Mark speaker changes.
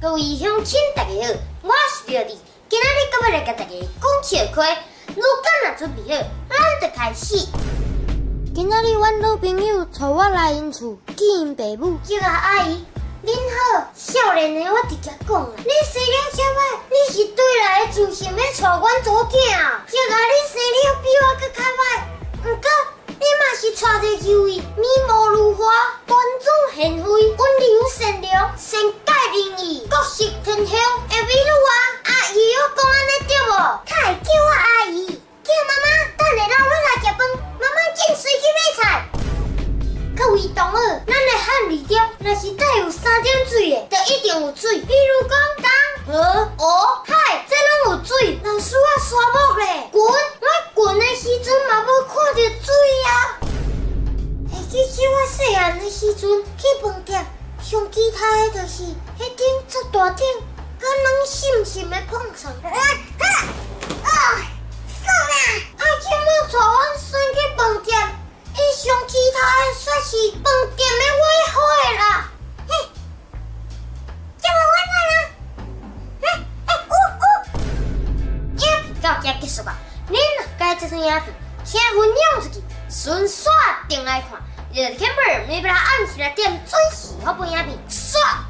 Speaker 1: 各位乡亲，大家好，我是廖弟，今仔日搁要来甲大家讲笑话。如果若准备好，咱就开始。今仔日阮老朋友带我来因厝见因爸母，这个阿姨，恁好，少年的我直接讲啦，你生了这摆，你是对来的自信要带阮做囝啊？这个你生了比我搁较歹，不过你嘛是带一个优异、面目如花、端庄贤惠、温柔善良、善解人意、国色天香的美女啊！阿姨，我讲安尼对无？他会叫我阿姨，叫妈妈，等下老你来食饭，妈妈紧随去买菜。各位同学，咱的汉语中，若是带有3点水的，就一定有水。比如讲江、河、湖、海，这拢有水。老师，我沙漠咧，滚！我滚的时阵嘛无看到水啊。会记起我细汉的时阵去饭店，上期待的就是迄顶足大顶、佮软心心的碰床。爽啊！今仔带阮孙去饭店。伊上期待的却是饭店的WiFi啦！嘿，这无 WiFi 啦！影片到这结束啊！恁若介这张影片，请分享出去，顺续订来看。热天门，你要来按时来点准时好本影片，刷！